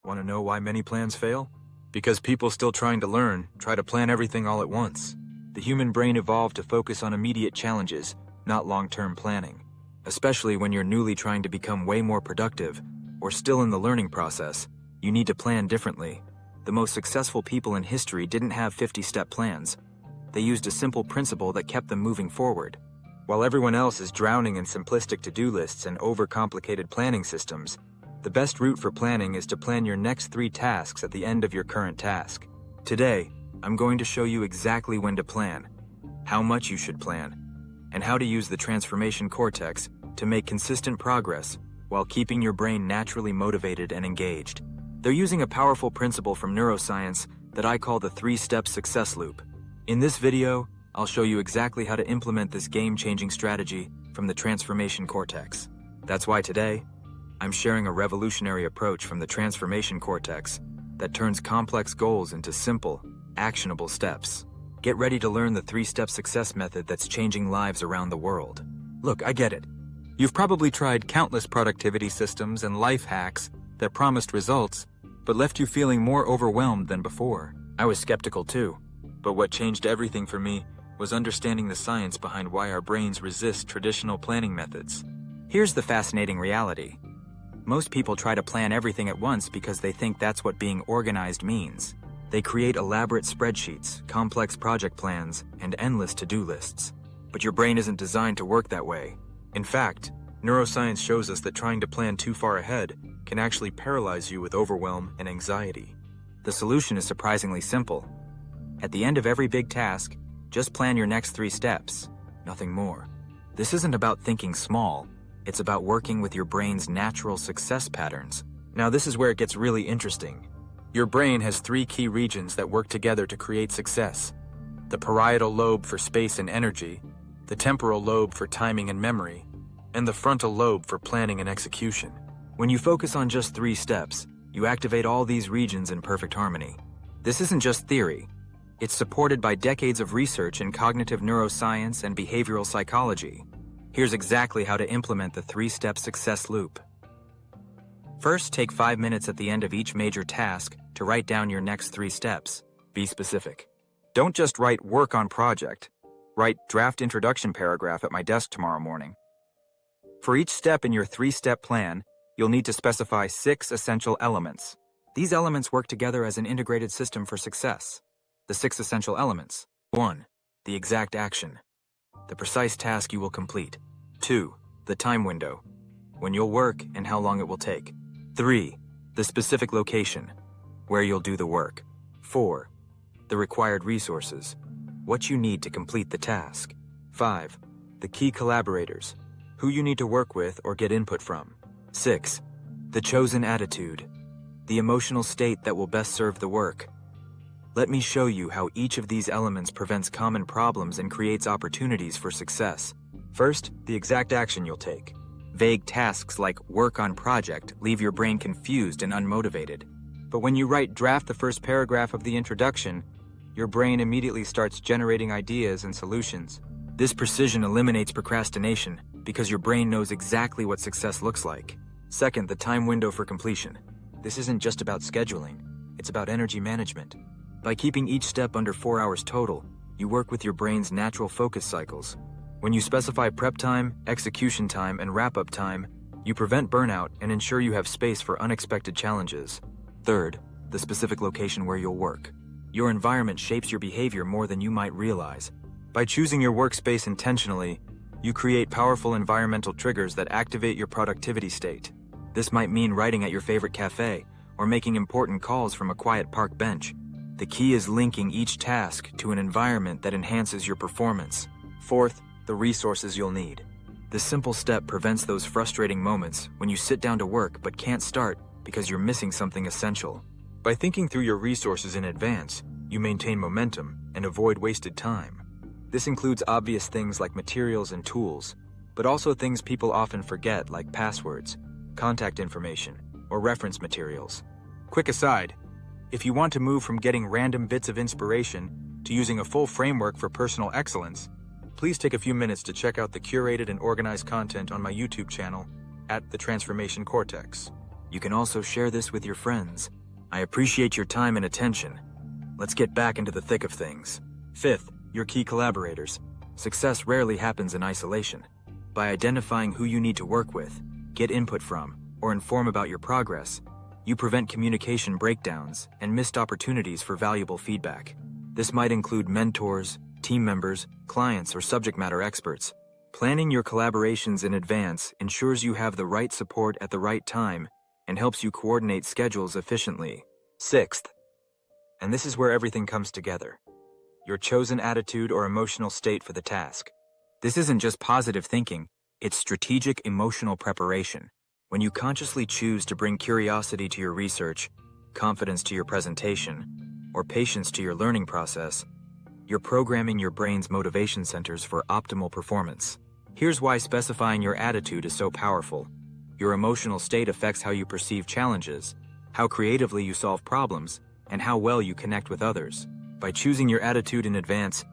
Want to know why many plans fail? Because people still trying to learn try to plan everything all at once. The human brain evolved to focus on immediate challenges, not long-term planning. Especially when you're newly trying to become way more productive, or still in the learning process, you need to plan differently. The most successful people in history didn't have 50-step plans. They used a simple principle that kept them moving forward. While everyone else is drowning in simplistic to-do lists and overcomplicated planning systems, the best route for planning is to plan your next 3 tasks at the end of your current task. Today, I'm going to show you exactly when to plan, how much you should plan, and how to use the transformation cortex to make consistent progress while keeping your brain naturally motivated and engaged. They're using a powerful principle from neuroscience that I call the 3-step success loop. In this video, I'll show you exactly how to implement this game-changing strategy from the transformation cortex. That's why today, I'm sharing a revolutionary approach from the transformation cortex that turns complex goals into simple, actionable steps. Get ready to learn the 3-step success method that's changing lives around the world. Look, I get it. You've probably tried countless productivity systems and life hacks that promised results, but left you feeling more overwhelmed than before. I was skeptical too, but what changed everything for me was understanding the science behind why our brains resist traditional planning methods. Here's the fascinating reality. Most people try to plan everything at once because they think that's what being organized means. They create elaborate spreadsheets, complex project plans, and endless to-do lists. But your brain isn't designed to work that way. In fact, neuroscience shows us that trying to plan too far ahead can actually paralyze you with overwhelm and anxiety. The solution is surprisingly simple. At the end of every big task, just plan your next 3 steps, nothing more. This isn't about thinking small, it's about working with your brain's natural success patterns. Now this is where it gets really interesting. Your brain has 3 key regions that work together to create success. The parietal lobe for space and energy, the temporal lobe for timing and memory, and the frontal lobe for planning and execution. When you focus on just 3 steps, you activate all these regions in perfect harmony. This isn't just theory. It's supported by decades of research in cognitive neuroscience and behavioral psychology. Here's exactly how to implement the 3-step success loop. First, take 5 minutes at the end of each major task to write down your next 3 steps. Be specific. Don't just write work on project. Write draft introduction paragraph at my desk tomorrow morning. For each step in your 3-step plan, you'll need to specify 6 essential elements. These elements work together as an integrated system for success. The 6 essential elements. 1. The exact action. The precise task you will complete. 2. The time window. When you'll work and how long it will take. 3. The specific location. Where you'll do the work. 4. The required resources. What you need to complete the task. 5. The key collaborators. Who you need to work with or get input from. 6. The chosen attitude. The emotional state that will best serve the work. Let me show you how each of these elements prevents common problems and creates opportunities for success. First, the exact action you'll take. Vague tasks like work on project leave your brain confused and unmotivated. But when you draft the first paragraph of the introduction, your brain immediately starts generating ideas and solutions. This precision eliminates procrastination because your brain knows exactly what success looks like. Second, the time window for completion. This isn't just about scheduling, it's about energy management. By keeping each step under 4 hours total, you work with your brain's natural focus cycles. When you specify prep time, execution time, and wrap-up time, you prevent burnout and ensure you have space for unexpected challenges. Third, the specific location where you'll work. Your environment shapes your behavior more than you might realize. By choosing your workspace intentionally, you create powerful environmental triggers that activate your productivity state. This might mean writing at your favorite cafe or making important calls from a quiet park bench. The key is linking each task to an environment that enhances your performance. Fourth, the resources you'll need. This simple step prevents those frustrating moments when you sit down to work but can't start because you're missing something essential. By thinking through your resources in advance, you maintain momentum and avoid wasted time. This includes obvious things like materials and tools, but also things people often forget like passwords, contact information, or reference materials. Quick aside, if you want to move from getting random bits of inspiration to using a full framework for personal excellence, please take a few minutes to check out the curated and organized content on my YouTube channel at The Transformation Cortex. You can also share this with your friends. I appreciate your time and attention. Let's get back into the thick of things. Fifth, your key collaborators. Success rarely happens in isolation. By identifying who you need to work with, get input from, or inform about your progress, you prevent communication breakdowns and missed opportunities for valuable feedback. This might include mentors, team members, clients, or subject matter experts. Planning your collaborations in advance ensures you have the right support at the right time and helps you coordinate schedules efficiently. Sixth, and this is where everything comes together, your chosen attitude or emotional state for the task. This isn't just positive thinking, it's strategic emotional preparation. When you consciously choose to bring curiosity to your research, confidence to your presentation, or patience to your learning process, you're programming your brain's motivation centers for optimal performance. Here's why specifying your attitude is so powerful. Your emotional state affects how you perceive challenges, how creatively you solve problems, and how well you connect with others. By choosing your attitude in advance,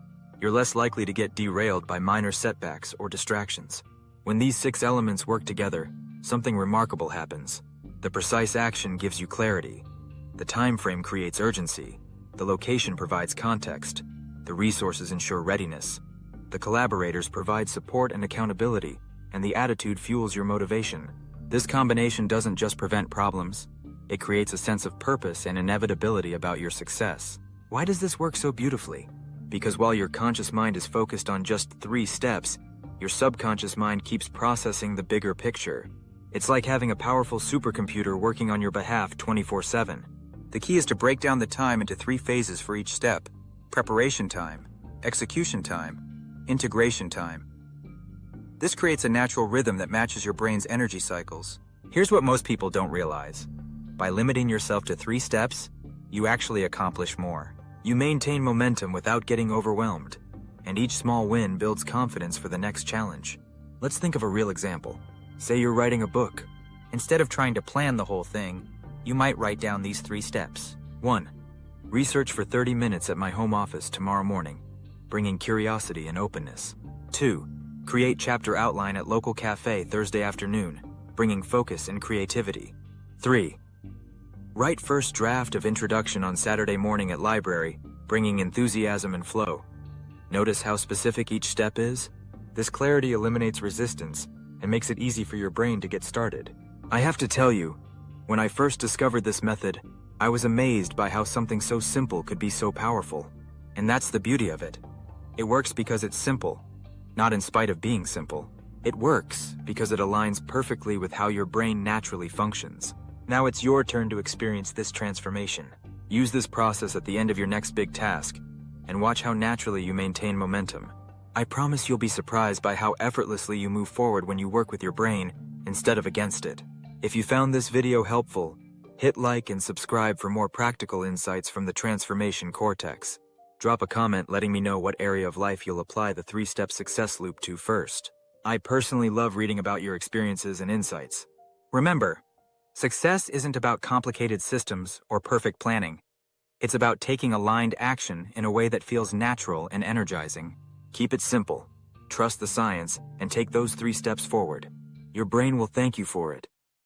you're less likely to get derailed by minor setbacks or distractions. When these 6 elements work together, something remarkable happens. The precise action gives you clarity. The time frame creates urgency. The location provides context. The resources ensure readiness. The collaborators provide support and accountability, and the attitude fuels your motivation. This combination doesn't just prevent problems, it creates a sense of purpose and inevitability about your success. Why does this work so beautifully? Because while your conscious mind is focused on just 3 steps, your subconscious mind keeps processing the bigger picture. It's like having a powerful supercomputer working on your behalf 24/7. The key is to break down the time into 3 phases for each step: preparation time, execution time, integration time. This creates a natural rhythm that matches your brain's energy cycles. Here's what most people don't realize. By limiting yourself to 3 steps, you actually accomplish more. You maintain momentum without getting overwhelmed, and each small win builds confidence for the next challenge. Let's think of a real example. Say you're writing a book. Instead of trying to plan the whole thing, you might write down these 3 steps. 1. Research for 30 minutes at my home office tomorrow morning, bringing curiosity and openness. 2. Create chapter outline at local cafe Thursday afternoon, bringing focus and creativity. 3. Write first draft of introduction on Saturday morning at library, bringing enthusiasm and flow. Notice how specific each step is? This clarity eliminates resistance and makes it easy for your brain to get started. I have to tell you, when I first discovered this method, I was amazed by how something so simple could be so powerful. And that's the beauty of it. It works because it's simple, not in spite of being simple. It works because it aligns perfectly with how your brain naturally functions. Now it's your turn to experience this transformation. Use this process at the end of your next big task, and watch how naturally you maintain momentum. I promise you'll be surprised by how effortlessly you move forward when you work with your brain instead of against it. If you found this video helpful, hit like and subscribe for more practical insights from the Transformation Cortex. Drop a comment letting me know what area of life you'll apply the 3-step success loop to first. I personally love reading about your experiences and insights. Remember, success isn't about complicated systems or perfect planning. It's about taking aligned action in a way that feels natural and energizing. Keep it simple, trust the science, and take those 3 steps forward. Your brain will thank you for it.